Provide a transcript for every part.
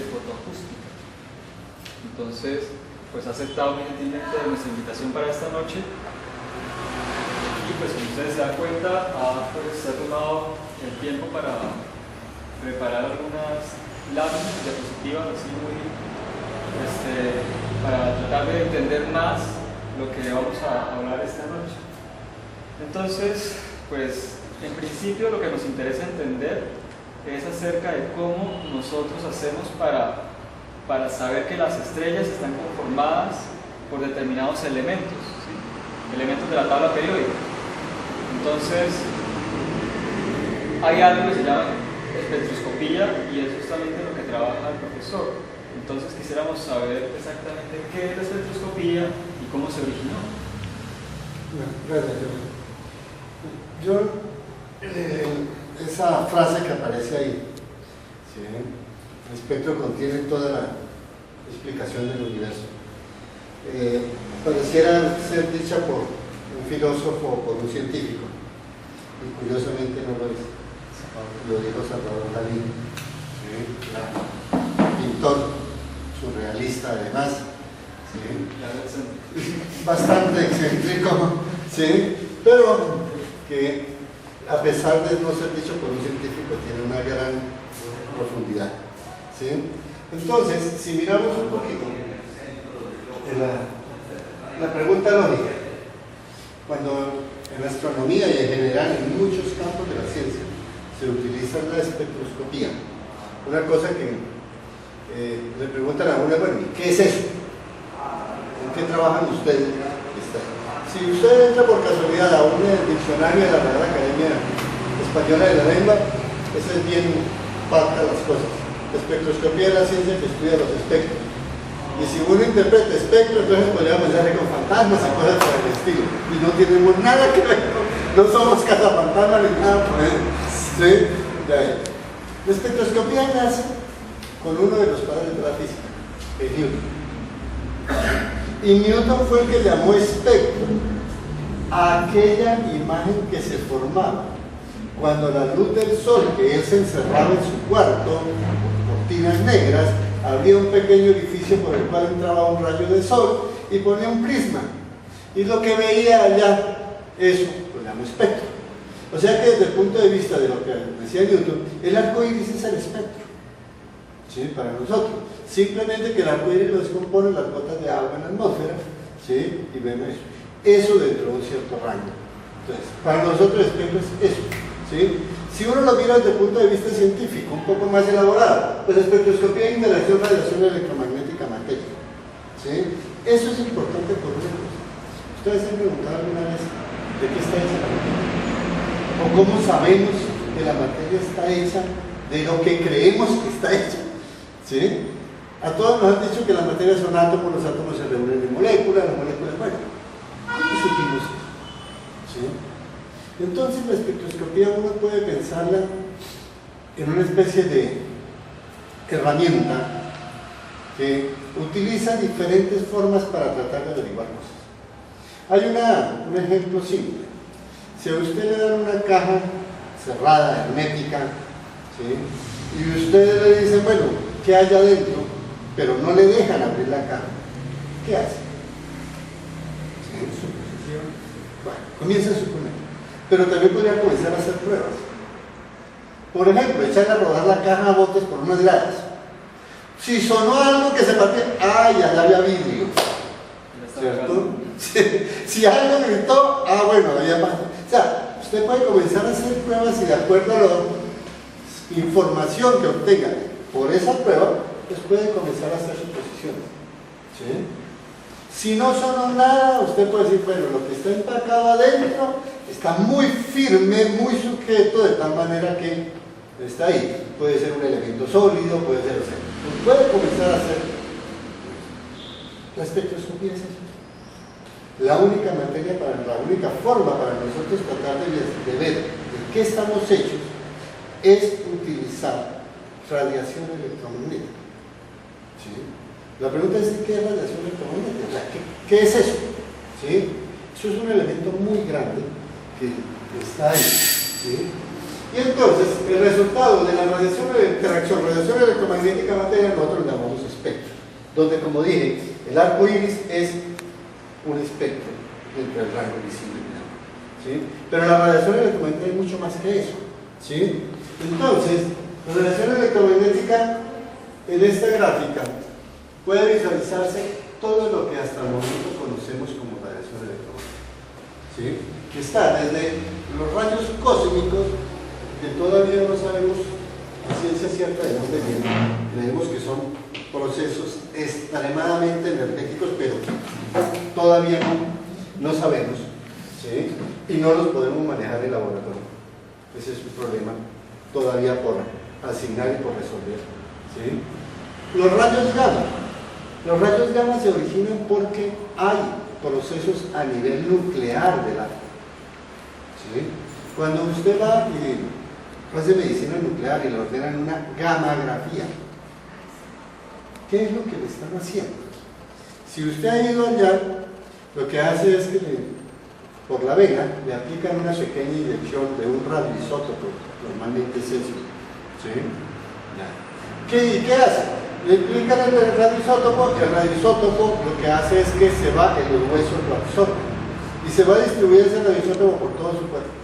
de fotoacústica. Entonces, pues ha aceptado muy gentilmente nuestra invitación para esta noche. Y pues como ustedes se dan cuenta, se ha tomado el tiempo para preparar algunas láminas, diapositivas así muy, para tratar de entender más lo que vamos a hablar esta noche. Entonces, pues en principio lo que nos interesa entender es acerca de cómo nosotros hacemos para saber que las estrellas están conformadas por determinados elementos, ¿sí? Elementos de la tabla periódica. Entonces, hay algo que se llama espectroscopía y es justamente lo que trabaja el profesor. Entonces quisiéramos saber exactamente qué es la espectroscopía y cómo se originó. Gracias, yo esa frase que aparece ahí, ¿sí? El espectro contiene toda la explicación del universo. Pareciera ser dicha por un filósofo o por un científico, y curiosamente no lo es. Lo dijo Salvador Dalí, ¿sí? Pintor surrealista además, ¿sí? Bastante excéntrico, ¿sí? Pero que a pesar de no ser dicho por un científico tiene una gran profundidad, ¿sí? Entonces, si miramos un poquito la pregunta lógica, cuando en la astronomía y en general en muchos campos de la ciencia se utiliza la espectroscopía, una cosa que le preguntan a uno, bueno, ¿qué es eso? ¿En qué trabajan ustedes? Si usted entra por casualidad a un diccionario de la Real Academia Española de la Lengua, ese es bien parca las cosas. La espectroscopía es la ciencia que estudia los espectros. Y si uno interpreta espectro, entonces podríamos pensar con fantasmas y cosas por el estilo. Y no tenemos nada que ver con, no somos cazafantasmas ni nada por eso. ¿Sí? La espectroscopía nace con uno de los padres de la física, Newton. Y Newton fue el que llamó espectro a aquella imagen que se formaba cuando la luz del sol, que él se encerraba en su cuarto, con cortinas negras, abría un pequeño orificio por el cual entraba un rayo de sol y ponía un prisma. Y lo que veía allá, eso lo llamó espectro. O sea que desde el punto de vista de lo que decía Newton, el arco iris es el espectro, ¿sí? Para nosotros. Simplemente que el arco iris lo descompone las gotas de agua en la atmósfera, ¿sí? Y vemos eso. Eso dentro de un cierto rango. Entonces, para nosotros el espectro es eso, ¿sí? Si uno lo mira desde el punto de vista científico, un poco más elaborado, pues espectroscopía, interacción, radiación electromagnética, materia, ¿sí? Eso es importante por una cosa. ¿Ustedes se han preguntado alguna vez de qué está hecha la materia? ¿O cómo sabemos que la materia está hecha de lo que creemos que está hecha? ¿Sí? A todos nos han dicho que la materia son átomos, los átomos se reúnen en moléculas, las moléculas, bueno, ¿cómo supimos eso? ¿Sí? Entonces la espectroscopía uno puede pensarla en una especie de herramienta que utiliza diferentes formas para tratar de averiguar cosas. Hay un ejemplo simple. Si a usted le dan una caja cerrada, hermética, ¿sí? Y ustedes le dicen, bueno, ¿qué hay adentro? Pero no le dejan abrir la caja, ¿qué hace? ¿Sí? Suposición. Bueno, comienza a suponer. Pero también podría comenzar a hacer pruebas. Por ejemplo, echar a rodar la caja a botes por unas gradas. Si sonó algo que se partía, ya había vidrio, ¿cierto? Si algo gritó, bueno, había más. O sea, usted puede comenzar a hacer pruebas y de acuerdo a la información que obtenga por esa prueba, pues puede comenzar a hacer suposiciones, ¿sí? Si no sonó nada, usted puede decir, bueno, lo que está empacado adentro está muy firme, muy sujeto, de tal manera que está ahí. Puede ser un elemento sólido, puede ser, puede comenzar a hacer. La espectroscopía es eso. La única forma para nosotros tratar de ver de qué estamos hechos es utilizar radiación electromagnética. ¿Sí? La pregunta es, ¿qué es radiación electromagnética? O sea, ¿qué es eso? ¿Sí? Eso es un elemento muy grande que está ahí, ¿sí? Y entonces, el resultado de la radiación de interacción, radiación electromagnética materia, nosotros lo llamamos espectro, donde, como dije, el arco iris es un espectro entre el rango visible y blanco, ¿sí? Pero la radiación electromagnética es mucho más que eso, ¿sí? Entonces, la radiación electromagnética en esta gráfica puede visualizarse todo lo que hasta el momento conocemos como radiación electromagnética, ¿sí? Que está desde los rayos cósmicos, que todavía no sabemos a ciencia cierta de dónde vienen, creemos que son procesos extremadamente energéticos, pero todavía no sabemos, ¿sí? Y no los podemos manejar en laboratorio. Ese es un problema todavía por asignar y por resolver, ¿sí? Los rayos gamma. Los rayos gamma se originan porque hay procesos a nivel nuclear del átomo, ¿sí? Cuando usted va y hace medicina nuclear y le ordenan una gammagrafía, ¿qué es lo que le están haciendo? Si usted ha ido allá, lo que hace es que por la vena le aplican una pequeña inyección de un radioisótopo, normalmente es eso, ¿sí? ¿Qué hace? Le aplican el radioisótopo y el radioisótopo lo que hace es que se va en los huesos, lo absorbe y se va a distribuir ese radioisótopo por todo su cuerpo,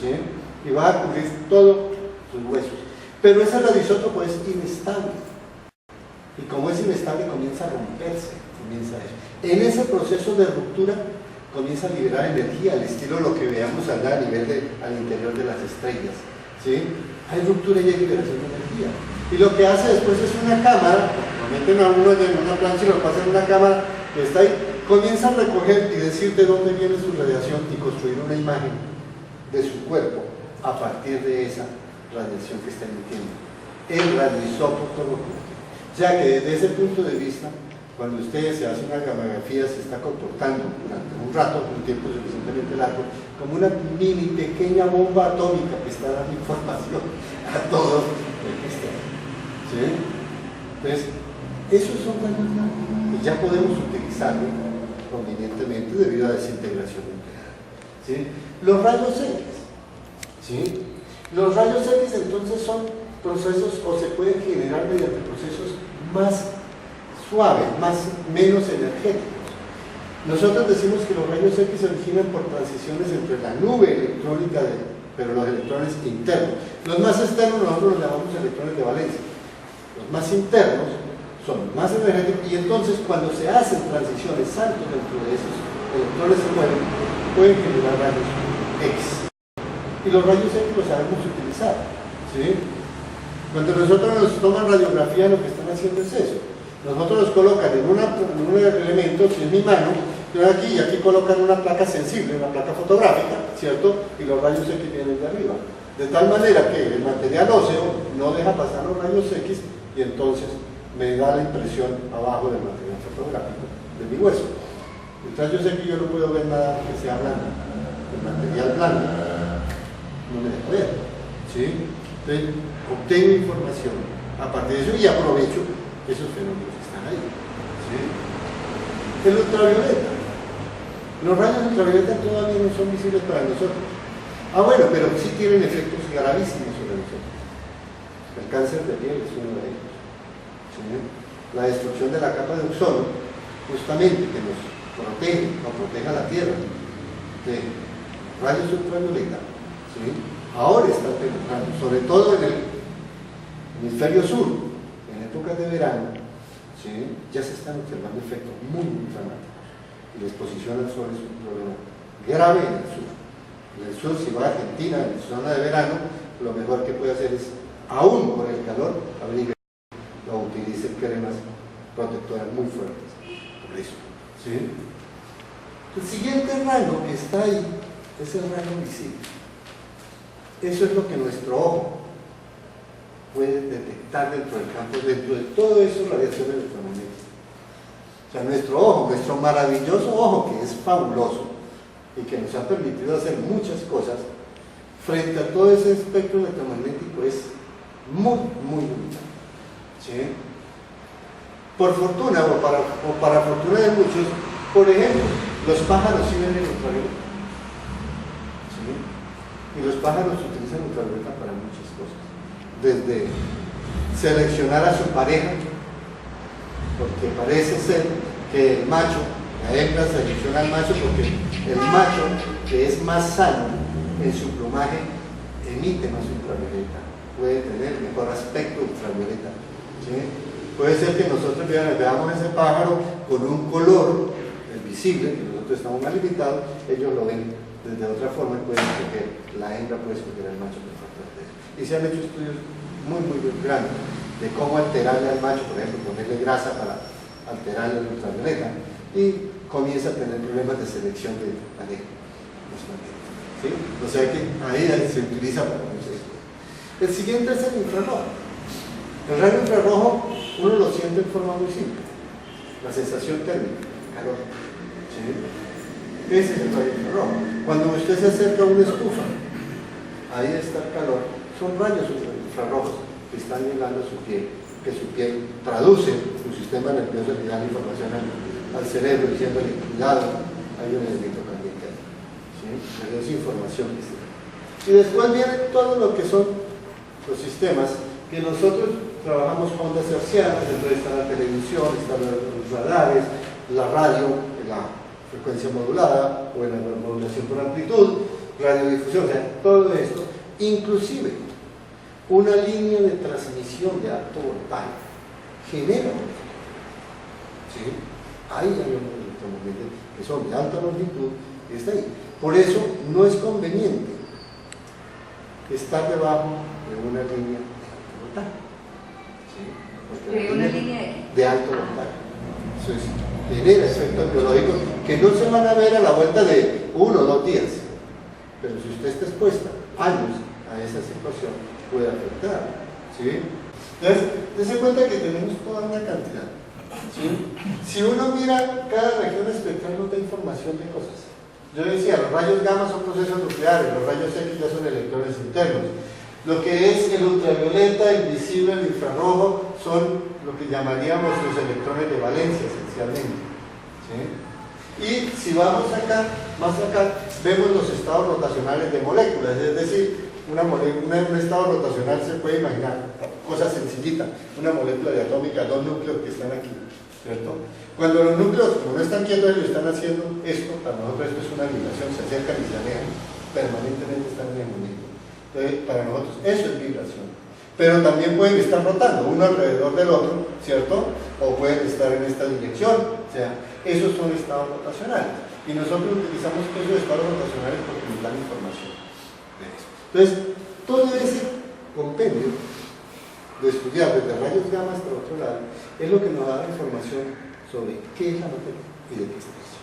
¿sí? Y va a cubrir todos sus huesos. Pero ese radioisótopo es inestable. Y como es inestable, comienza a romperse. En ese proceso de ruptura, comienza a liberar energía, al estilo de lo que veamos allá al interior de las estrellas, ¿sí? Hay ruptura y hay liberación de energía. Y lo que hace después es una cámara, lo meten a uno en una plancha y lo pasan en una cámara que está ahí, comienza a recoger y decir de dónde viene su radiación y construir una imagen de su cuerpo a partir de esa radiación que está emitiendo el radioisótopo. O sea que desde ese punto de vista, cuando usted se hace una gammagrafía, se está comportando durante un rato, un tiempo suficientemente largo, como una mini pequeña bomba atómica que está dando información a todo el que está, ¿sí? Entonces, esos son rayos gamma y ya podemos utilizarlo convenientemente debido a desintegración nuclear, ¿sí? Los rayos X, ¿sí? Los rayos X entonces son procesos, o se pueden generar mediante procesos más suaves, menos energéticos. Nosotros decimos que los rayos X se originan por transiciones entre la nube electrónica, pero los electrones internos. Los más externos nosotros los llamamos electrones de valencia. Los más internos son más energéticos y entonces cuando se hacen transiciones, saltos dentro de esos electrones se mueven, pueden generar rayos X. Y los rayos X los sabemos utilizar, ¿sí? Cuando nosotros nos toman radiografía, lo que están haciendo es eso. Nosotros los colocan en un elemento, que es mi mano, aquí, y aquí colocan una placa sensible, una placa fotográfica, ¿cierto? Y los rayos X vienen de arriba. De tal manera que el material óseo no deja pasar los rayos X y entonces me da la impresión abajo del material fotográfico de mi hueso. El rayos X yo no puedo ver nada que sea blanco. El material blanco no me deja ver, ¿sí? Entonces, obtengo información a partir de eso y aprovecho esos fenómenos que están ahí, ¿sí? El ultravioleta. Los rayos ultravioleta todavía no son visibles para nosotros. Ah, bueno, pero sí tienen efectos gravísimos sobre nosotros. El cáncer de piel es uno de ellos, ¿sí? La destrucción de la capa de ozono, justamente que nos protege o proteja la Tierra de rayos ultravioleta, ¿sí? Ahora está penetrando, sobre todo en el hemisferio sur, en épocas de verano, ¿sí? Ya se están observando efectos muy dramáticos. Y la exposición al sol es un problema grave en el sur. En el sur, si va a Argentina, en zona de verano, lo mejor que puede hacer es, aún por el calor, abrigue o utilice cremas protectoras muy fuertes. Por eso, ¿sí? El siguiente rango que está ahí es el rango visible. Eso es lo que nuestro ojo puede detectar dentro del campo, dentro de todo eso, radiación electromagnética. O sea, nuestro ojo, nuestro maravilloso ojo, que es fabuloso y que nos ha permitido hacer muchas cosas, frente a todo ese espectro electromagnético es muy, muy limitado, ¿sí? Por fortuna, o para fortuna de muchos, por ejemplo, los pájaros sí ven el ultravioleta, ¿sí? Y los pájaros utilizan utilizan ultravioleta para muchas cosas. Desde seleccionar a su pareja, porque parece ser que el macho, la hembra selecciona al macho porque el macho, que es más sano en su plumaje, emite más ultravioleta, puede tener mejor aspecto ultravioleta, ¿sí? Puede ser que nosotros veamos ese pájaro con un color, el visible, que nosotros estamos más limitados, ellos lo ven desde otra forma y pueden escoger, la hembra puede escoger al macho perfectamente. Y se han hecho estudios muy grandes de cómo alterarle al macho, por ejemplo, ponerle grasa para alterarle el ultravioleta, y comienza a tener problemas de selección de pareja. ¿Sí? O sea que ahí se utiliza para muchas cosas. El siguiente es el infrarrojo. El rayo infrarrojo uno lo siente en forma muy simple, la sensación térmica, calor. ¿Sí? Ese es el rayo infrarrojo. Cuando usted se acerca a una estufa, ahí está el calor, son rayos infrarrojos que están llegando a su piel, que su piel traduce, su sistema nervioso le da la información al cerebro diciéndole, cuidado, hay un elemento caliente. ¿Sí? Pero es información que se da. Y después viene todo lo que son los sistemas que nosotros trabajamos ondas hertzianas, entonces está la televisión, están los radares, la radio, la frecuencia modulada o en la modulación por amplitud, radiodifusión, o sea, todo esto, inclusive una línea de transmisión de alto voltaje genera, ¿sí? Ahí hay unos electromagnéticos que son de alta longitud y está ahí. Por eso no es conveniente estar debajo de una línea de alto voltaje, ¿sí? ¿De una línea de alto voltaje? Eso es, genera efectos biológicos que no se van a ver a la vuelta de 1 o 2 días, pero si usted está expuesta años a esa situación, puede afectar, ¿sí? Entonces, dése cuenta que tenemos toda una cantidad, ¿sí? Si uno mira cada región espectral nos da información de cosas. Yo decía, los rayos gamma son procesos nucleares, los rayos X ya son electrones internos. Lo que es el ultravioleta, el visible, el infrarrojo, son lo que llamaríamos los electrones de valencia, esencialmente, ¿sí? Y si vamos acá, más acá, vemos los estados rotacionales de moléculas, es decir, un estado rotacional se puede imaginar, cosa sencillita, una molécula diatómica, 2 núcleos que están aquí, ¿cierto? Cuando los núcleos, como no están quietos, ellos están haciendo esto, para nosotros esto es una vibración, se acercan y se alejan, permanentemente están en el movimiento. Entonces, para nosotros eso es vibración. Pero también pueden estar rotando, uno alrededor del otro, ¿cierto? O pueden estar en esta dirección, o sea, esos son estados rotacionales. Y nosotros utilizamos esos estados rotacionales porque nos dan información de eso. Entonces, todo ese compendio de estudiar desde rayos gamma hasta otro lado es lo que nos da la información sobre qué es la materia y de qué está hecho,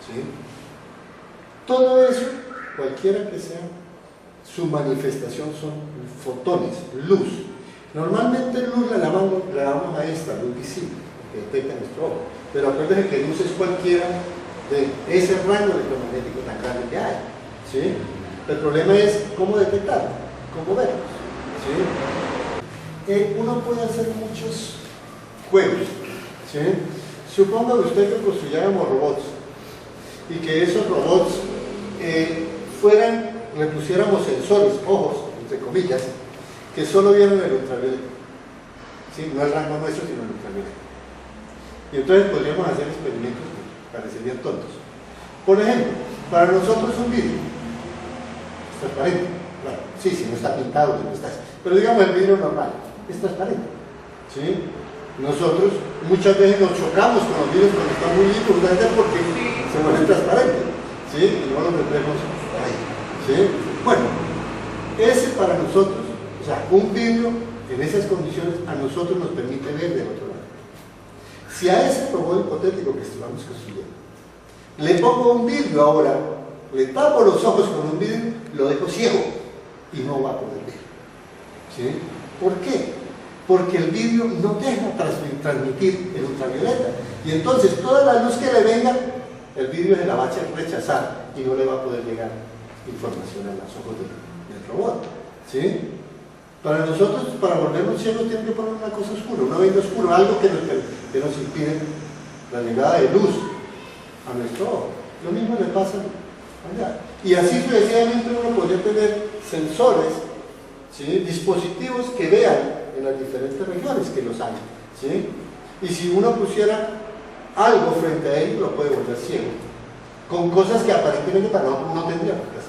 ¿sí? Todo eso, cualquiera que sea su manifestación, son fotones, luz. Normalmente luz la llamamos a esta, luz visible, que detecta nuestro ojo, pero acuérdense que luz es cualquiera de ese rango electromagnético tan grande que hay, ¿sí? El problema es cómo detectarlo, cómo verlo, ¿sí? Uno puede hacer muchos juegos, ¿sí? Suponga usted que construyéramos robots y que esos robots le pusiéramos sensores, ojos, entre comillas, que solo vieran el ultravioleta, ¿sí? No el rango nuestro, sino el ultravioleta. Y entonces podríamos hacer experimentos que parecerían tontos. Por ejemplo, para nosotros un vidrio es transparente, claro, sí, si no está pintado, si no está, pero digamos el vidrio normal es transparente, ¿sí? Nosotros muchas veces nos chocamos con los vidrios cuando están muy limpios porque se vuelven transparentes, ¿sí? Y no los metemos ahí, ¿sí? Bueno, ese para nosotros, o sea, un vidrio en esas condiciones a nosotros nos permite ver del otro lado. Si a ese robot hipotético que estamos construyendo le pongo un vidrio ahora, le tapo los ojos con un vidrio, lo dejo ciego y no va a poder ver, ¿sí? ¿Por qué? Porque el vidrio no deja transmitir el ultravioleta y entonces toda la luz que le venga, el vidrio se la va a rechazar y no le va a poder llegar información a los ojos del robot, ¿sí? Para nosotros, para volvernos ciegos, tienen que poner una cosa oscura, una venda oscura, algo que nos impide la llegada de luz a nuestro ojo. Lo mismo le pasa allá. Y así sucesivamente uno podría tener sensores, ¿sí? Dispositivos que vean en las diferentes regiones, que los hay, ¿sí? Y si uno pusiera algo frente a él, lo puede volver ciego, con cosas que aparentemente para nosotros no tendría por qué